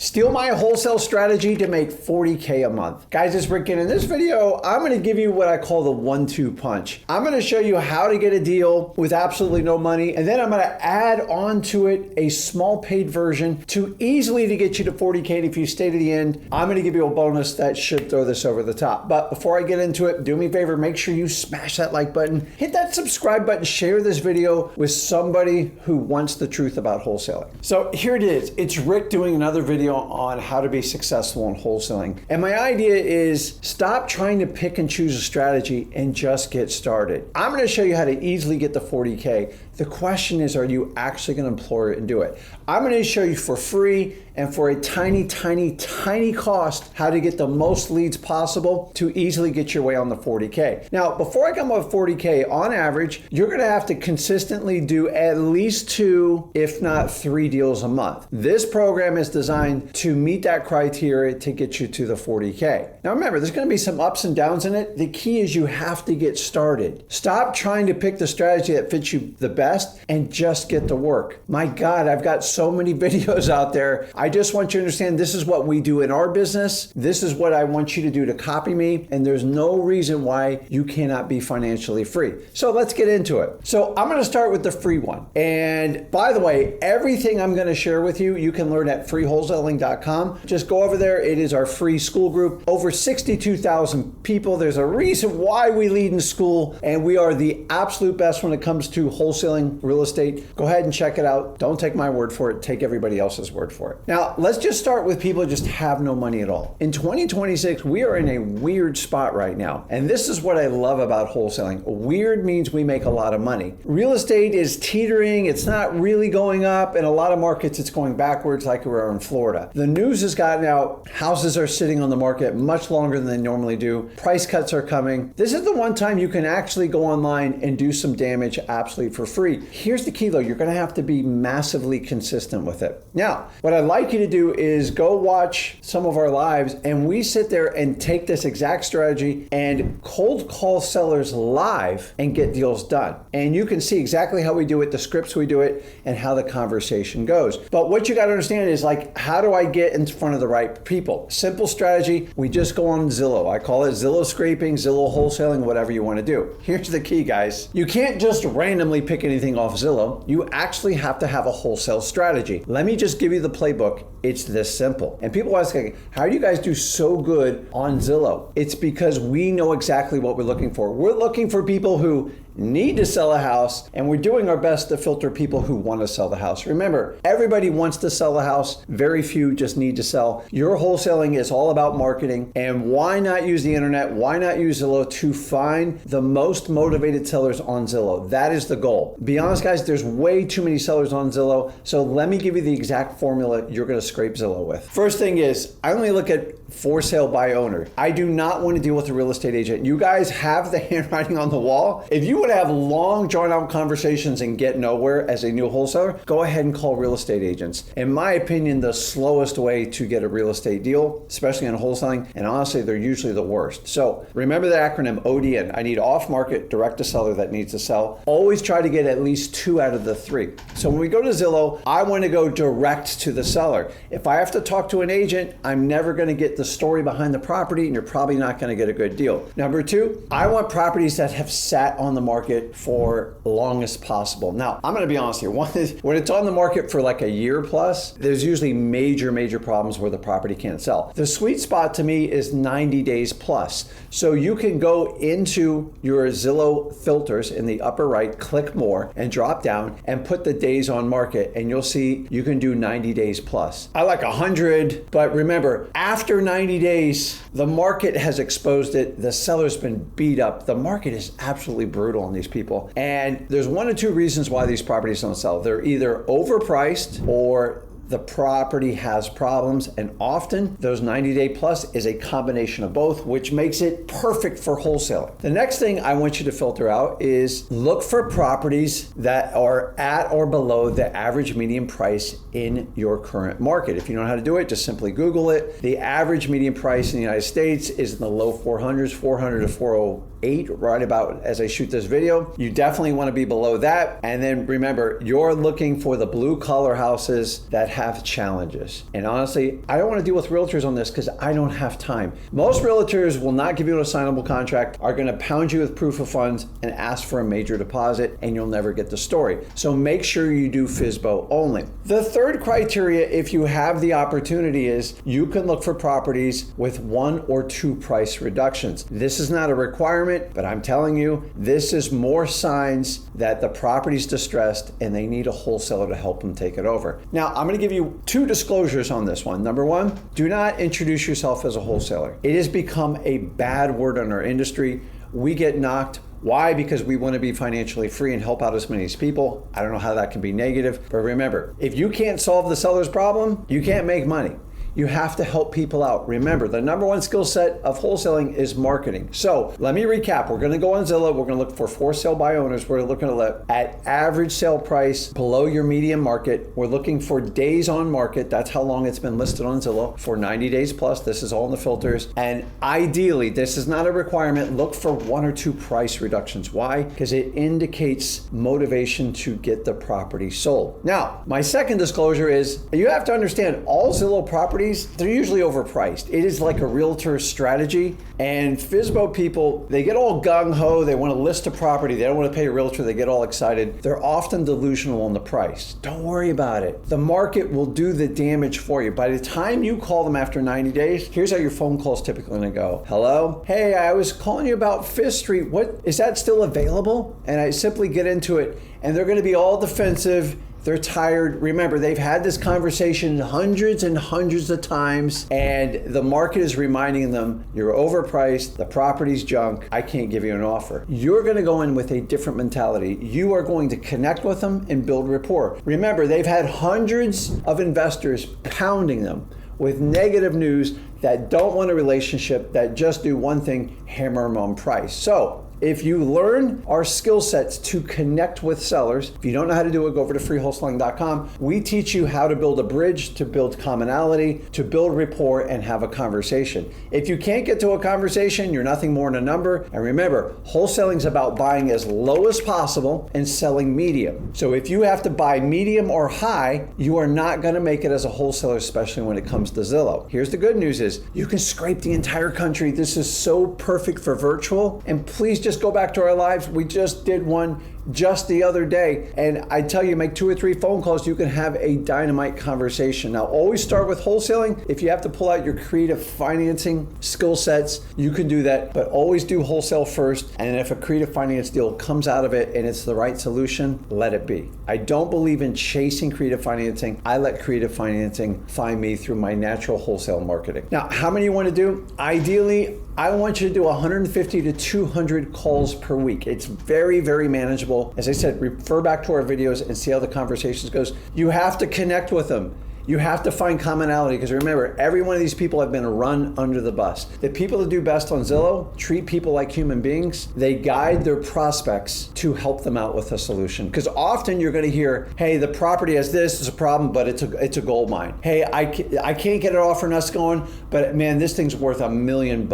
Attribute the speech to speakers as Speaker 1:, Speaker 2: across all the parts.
Speaker 1: Steal my wholesale strategy to make $40K a month. Guys, it's Rick Ginn. In this video, I'm going to give you what I call the 1-2 punch. I'm going to show you how to get a deal with absolutely no money, and then I'm going to add on to it a small paid version to get you to 40K. And if you stay to the end, I'm going to give you a bonus that should throw this over the top. But before I get into it, do me a favor, make sure you smash that like button, hit that subscribe button, share this video with somebody who wants the truth about wholesaling. So here it is. It's Rick doing another video on how to be successful in wholesaling. And my idea is stop trying to pick and choose a strategy and just get started. I'm going to show you how to easily get the 40K. The question is, are you actually going to employ it and do it? I'm going to show you for free and for a tiny, tiny, tiny cost how to get the most leads possible to easily get your way on the 40K. Now, before I come up with 40K, on average, you're going to have to consistently do at least 2, if not 3 deals a month. This program is designed to meet that criteria to get you to the 40K. Now, remember, there's going to be some ups and downs in it. The key is you have to get started. Stop trying to pick the strategy that fits you the best and just get to work. My God, I've got so many videos out there. I just want you to understand this is what we do in our business. This is what I want you to do to copy me. And there's no reason why you cannot be financially free. So let's get into it. So I'm going to start with the free one. And by the way, everything I'm going to share with you, you can learn at freewholesaling.com. Just go over there. It is our free school group. Over 62,000 people. There's a reason why we lead in school, and we are the absolute best when it comes to wholesaling real estate. Go ahead and check it out. Don't take my word for it. Take everybody else's word for it. Now, let's just start with people who just have no money at all. In 2026, we are in a weird spot right now. And this is what I love about wholesaling. Weird means we make a lot of money. Real estate is teetering. It's not really going up. In a lot of markets, it's going backwards like we are in Florida. The news has gotten out. Houses are sitting on the market much longer than they normally do. Price cuts are coming. This is the one time you can actually go online and do some damage absolutely for free. Here's the key though, you're going to have to be massively consistent with it. Now, what I'd like you to do is go watch some of our lives, and we sit there and take this exact strategy and cold call sellers live and get deals done. And you can see exactly how we do it, the scripts we do it, and how the conversation goes. But what you got to understand is, like, how do I get in front of the right people? Simple strategy. We just go on Zillow. I call it Zillow scraping, Zillow wholesaling, whatever you want to do. Here's the key, guys. You can't just randomly pick anything off Zillow. You actually have to have a wholesale strategy. Let me just give you the playbook. It's this simple. And people ask, how do you guys do so good on Zillow? It's because we know exactly what we're looking for. We're looking for people who need to sell a house, and we're doing our best to filter people who want to sell the house. Remember, everybody wants to sell a house. Very few just need to sell. Your wholesaling is all about marketing, and why not use the internet? Why not use Zillow to find the most motivated sellers on Zillow? That is the goal. Be honest, guys, there's way too many sellers on Zillow, so let me give you the exact formula you're going to scrape Zillow with. First thing is, I only look at for sale by owner. I do not want to deal with a real estate agent. You guys have the handwriting on the wall. If you want to have long drawn out conversations and get nowhere as a new wholesaler, go ahead and call real estate agents. In my opinion, the slowest way to get a real estate deal, especially in wholesaling, and honestly, they're usually the worst. So remember the acronym ODN. I need off market, direct to seller that needs to sell. Always try to get at least 2 out of the 3. So when we go to Zillow, I want to go direct to the seller. If I have to talk to an agent, I'm never going to get the story behind the property, and you're probably not going to get a good deal. Number 2, I want properties that have sat on the market for long as possible. Now, I'm going to be honest here. One is, when it's on the market for like a year plus, there's usually major problems where the property can't sell. The sweet spot to me is 90 days plus. So you can go into your Zillow filters in the upper right, click more, and drop down and put the days on market, and you'll see you can do 90 days plus. I like 100, but remember, after 90 days, the market has exposed it. The seller's been beat up. The market is absolutely brutal on these people. And there's 1 or 2 reasons why these properties don't sell. They're either overpriced or the property has problems, and often those 90-day plus is a combination of both, which makes it perfect for wholesaling. The next thing I want you to filter out is look for properties that are at or below the average median price in your current market. If you don't know how to do it, just simply Google it. The average median price in the United States is in the low 400s, 400 to 408, right about as I shoot this video. You definitely want to be below that. And then remember, you're looking for the blue collar houses that have challenges. And honestly, I don't want to deal with realtors on this because I don't have time. Most realtors will not give you an assignable contract, are going to pound you with proof of funds and ask for a major deposit, and you'll never get the story. So make sure you do FSBO only. The third criteria, if you have the opportunity, is you can look for properties with 1 or 2 price reductions. This is not a requirement, but I'm telling you, this is more signs that the property's distressed and they need a wholesaler to help them take it over. Now, I'm going to give you 2 disclosures on this one. Number 1, do not introduce yourself as a wholesaler. It has become a bad word in our industry. We get knocked. Why? Because we want to be financially free and help out as many people. I don't know how that can be negative, but remember, if you can't solve the seller's problem, you can't make money. You have to help people out. Remember, the number 1 skill set of wholesaling is marketing. So let me recap. We're going to go on Zillow. We're going to look for for sale by owners. We're looking at average sale price below your median market. We're looking for days on market. That's how long it's been listed on Zillow, for 90 days plus. This is all in the filters. And ideally, this is not a requirement. Look for 1 or 2 price reductions. Why? Because it indicates motivation to get the property sold. Now, my second disclosure is you have to understand all Zillow properties, they're usually overpriced. It is like a realtor strategy. And FSBO people, they get all gung-ho. They want to list a property. They don't want to pay a realtor. They get all excited. They're often delusional on the price. Don't worry about it. The market will do the damage for you. By the time you call them after 90 days, here's how your phone call is typically going to go. Hello? Hey, I was calling you about 5th Street. What, is that still available? And I simply get into it, and they're going to be all defensive. They're tired. Remember, they've had this conversation hundreds and hundreds of times, and the market is reminding them, you're overpriced, the property's junk, I can't give you an offer. You're going to go in with a different mentality. You are going to connect with them and build rapport. Remember, they've had hundreds of investors pounding them with negative news that don't want a relationship, that just do one thing, hammer them on price. So if you learn our skill sets to connect with sellers, if you don't know how to do it, go over to freewholesaling.com. We teach you how to build a bridge, to build commonality, to build rapport, and have a conversation. If you can't get to a conversation, you're nothing more than a number. And remember, wholesaling is about buying as low as possible and selling medium. So if you have to buy medium or high, you are not going to make it as a wholesaler, especially when it comes to Zillow. Here's the good news is you can scrape the entire country. This is so perfect for virtual. And please just go back to our lives. We just did one just the other day, and I tell you, make 2 or 3 phone calls, you can have a dynamite conversation. Now, always start with wholesaling. If you have to pull out your creative financing skill sets, you can do that, but always do wholesale first. And if a creative finance deal comes out of it and it's the right solution, let it be. I don't believe in chasing creative financing. I let creative financing find me through my natural wholesale marketing. Now, how many you want to do? Ideally, I want you to do 150 to 200 calls per week. It's very, very manageable. As I said, refer back to our videos and see how the conversations goes. You have to connect with them. You have to find commonality, because remember, every one of these people have been run under the bus. The people that do best on Zillow treat people like human beings. They guide their prospects to help them out with a solution. Because often you're going to hear, hey, the property has this, it's a problem, but it's a gold mine. Hey, I can't get an offer and us going, but man, this thing's worth $1 million.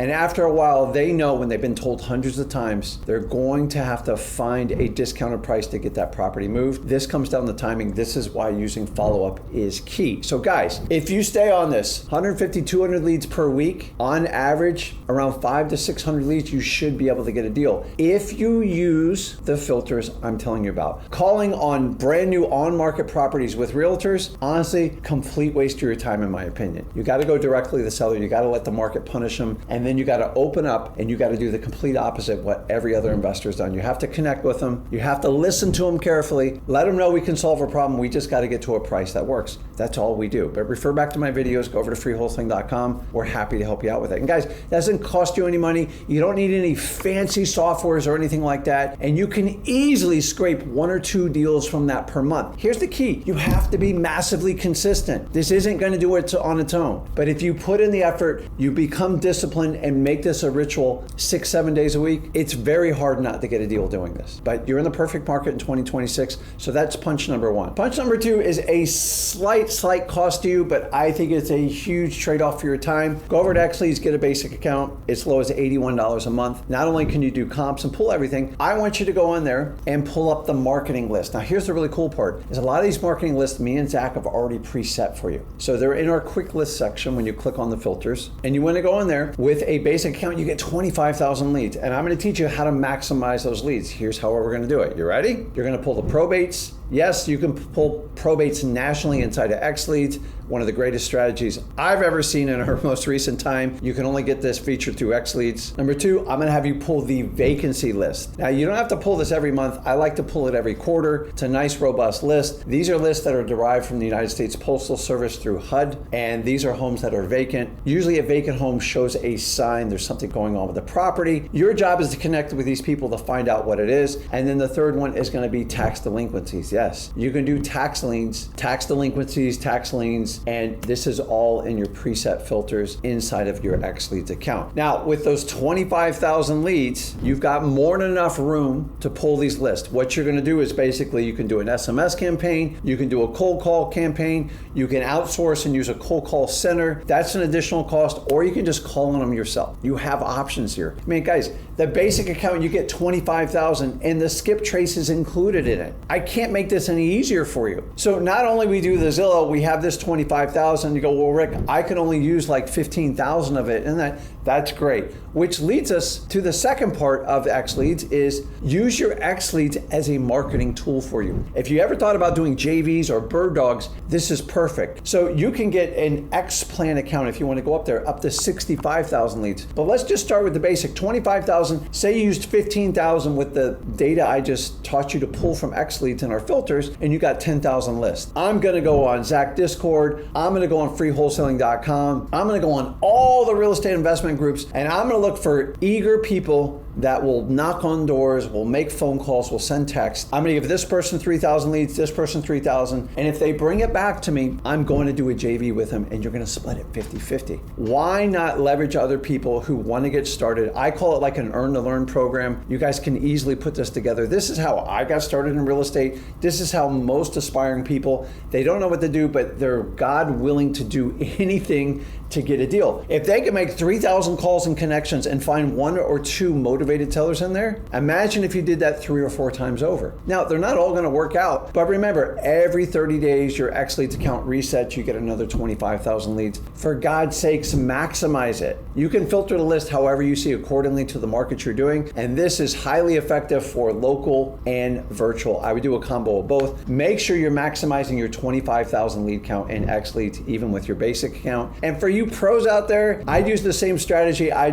Speaker 1: And after a while, they know, when they've been told hundreds of times, they're going to have to find a discounted price to get that property moved. This comes down to timing. This is why using follow-up is key. So guys, if you stay on this, 150, 200 leads per week, on average, around 500 to 600 leads, you should be able to get a deal. If you use the filters I'm telling you about. Calling on brand new on-market properties with realtors, honestly, complete waste of your time, in my opinion. You got to go directly to the seller. You got to let the market punish them. And then you got to open up and you got to do the complete opposite what every other investor's done. You have to connect with them. You have to listen to them carefully. Let them know we can solve a problem. We just got to get to a price that works. That's all we do. But refer back to my videos. Go over to freewholesaling.com. We're happy to help you out with it. And guys, that doesn't cost you any money. You don't need any fancy softwares or anything like that. And you can easily scrape 1 or 2 deals from that per month. Here's the key. You have to be massively consistent. This isn't going to do it on its own. But if you put in the effort, you become disciplined, and make this a ritual 6-7 days a week, it's very hard not to get a deal doing this. But you're in the perfect market in 2026, so that's punch number one. Punch number two is a slight cost to you, but I think it's a huge trade-off for your time. Go over to XLeads, get a basic account. It's low as $81 a month. Not only can you do comps and pull everything, I want you to go in there and pull up the marketing list. Now here's the really cool part, is a lot of these marketing lists, me and Zach have already preset for you. So they're in our quick list section when you click on the filters, and you want to go in there with a basic account, you get 25,000 leads. And I'm going to teach you how to maximize those leads. Here's how we're going to do it. You ready? You're going to pull the probates. Yes, you can pull probates nationally inside of XLeads, one of the greatest strategies I've ever seen in our most recent time. You can only get this feature through XLeads. Number two, I'm gonna have you pull the vacancy list. Now, you don't have to pull this every month. I like to pull it every quarter. It's a nice, robust list. These are lists that are derived from the United States Postal Service through HUD, and these are homes that are vacant. Usually a vacant home shows a sign there's something going on with the property. Your job is to connect with these people to find out what it is. And then the third one is gonna be tax delinquencies. Yes, you can do tax liens, tax delinquencies, tax liens, and this is all in your preset filters inside of your XLeads account. Now, with those 25,000 leads, you've got more than enough room to pull these lists. What you're gonna do is basically you can do an SMS campaign, you can do a cold call campaign, you can outsource and use a cold call center. That's an additional cost, or you can just call on them yourself. You have options here. I mean, guys, the basic account, you get 25,000 and the skip trace is included in it. I can't make this any easier for you. So not only we do the Zillow, we have this 25,000. You go, well, Rick, I can only use like 15,000 of it, and that's great. Which leads us to the second part of XLeads is use your XLeads as a marketing tool for you. If you ever thought about doing JVs or bird dogs, this is perfect. So you can get an X plan account if you want to go up there, up to 65,000 leads. But let's just start with the basic 25,000. Say you used 15,000 with the data I just taught you to pull from XLeads in our filters, and you got 10,000 lists. I'm going to go on Zach Discord. I'm going to go on freewholesaling.com. I'm going to go on all the real estate investment groups, and I'm going to look for eager people that will knock on doors, will make phone calls, will send texts. I'm going to give this person 3,000 leads, this person 3,000. And if they bring it back to me, I'm going to do a JV with them, and you're going to split it 50-50. Why not leverage other people who want to get started? I call it like an earn to learn program. You guys can easily put this together. This is how I got started in real estate. This is how most aspiring people, they don't know what to do, but they're God willing to do anything to get a deal. If they can make 3,000 calls and connections and find one or two motivated sellers in there, imagine if you did that 3 or 4 times over. Now, they're not all gonna work out, but remember, every 30 days, your XLeads account resets, you get another 25,000 leads. For God's sakes, maximize it. You can filter the list however you see accordingly to the market you're doing, and this is highly effective for local and virtual. I would do a combo of both. Make sure you're maximizing your 25,000 lead count in XLeads, even with your basic account. And for you pros out there, I'd use the same strategy. I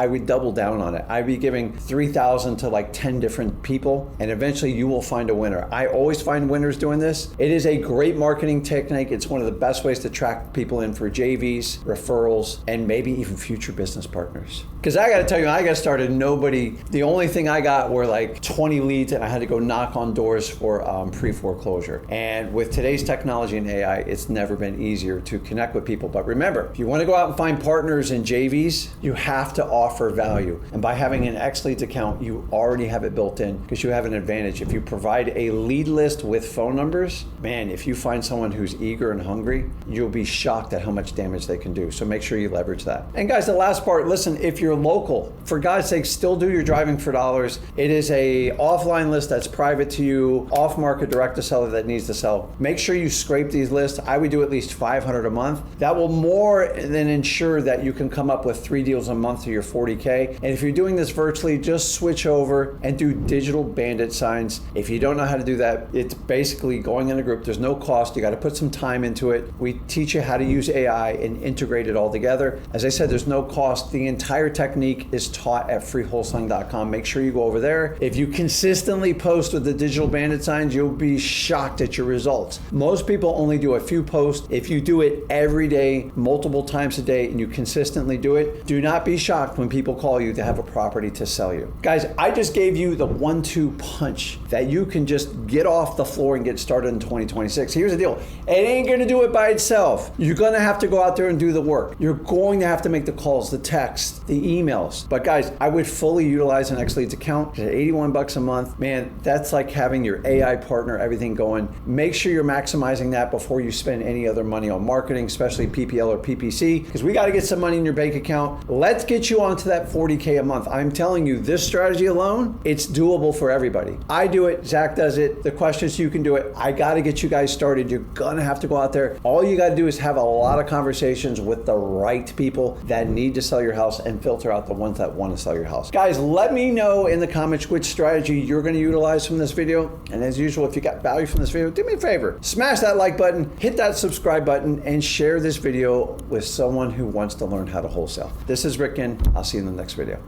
Speaker 1: would double down on it. I'd be giving 3,000 to like 10 different people, and eventually you will find a winner. I always find winners doing this. It is a great marketing technique. It's one of the best ways to track people in for JVs, referrals, and maybe even future business partners. Because I got to tell you, I got started, the only thing I got were like 20 leads, and I had to go knock on doors for pre-foreclosure. And with today's technology and AI, it's never been easier to connect with people. But remember, if you want to go out and find partners in JVs, you have to offer value. And by having an XLeads account, you already have it built in because you have an advantage. If you provide a lead list with phone numbers, man, if you find someone who's eager and hungry, you'll be shocked at how much damage they can do. So make sure you leverage that. And guys, the last part, listen, if you're local, for God's sake, still do your driving for dollars. It is a offline list that's private to you, off market, direct to seller that needs to sell. Make sure you scrape these lists. I would do at least 500 a month. That will more than ensure that you can come up with 3 deals a month to your 40K. And if you're doing this virtually, just switch over and do digital bandit signs. If you don't know how to do that, it's basically going in a group. There's no cost. You got to put some time into it. We teach you how to use AI and integrate it all together. As I said, there's no cost. The entire technique is taught at freewholesaling.com. Make sure you go over there. If you consistently post with the digital bandit signs, you'll be shocked at your results. Most people only do a few posts. If you do it every day, multiple times a day, and you consistently do it, do not be shocked when people call you to have a property to to sell you. Guys, I just gave you the 1-2 punch that you can just get off the floor and get started in 2026. Here's the deal. It ain't gonna do it by itself. You're gonna have to go out there and do the work. You're going to have to make the calls, the texts, the emails. But guys, I would fully utilize an X-Leads account at 81 bucks a month. Man, that's like having your AI partner, everything going. Make sure you're maximizing that before you spend any other money on marketing, especially PPL or PPC, because we got to get some money in your bank account. Let's get you onto that 40K a month. I'm telling you, this strategy alone, it's doable for everybody. I do it, Zach does it. The question is, you can do it. I got to get you guys started. You're gonna have to go out there. All you got to do is have a lot of conversations with the right people that need to sell your house and filter out the ones that want to sell your house. Guys, let me know in the comments which strategy you're going to utilize from this video. And as usual, if you got value from this video, do me a favor, smash that like button, hit that subscribe button, and share this video with someone who wants to learn how to wholesale. This is Rick Ginn. I'll see you in the next video.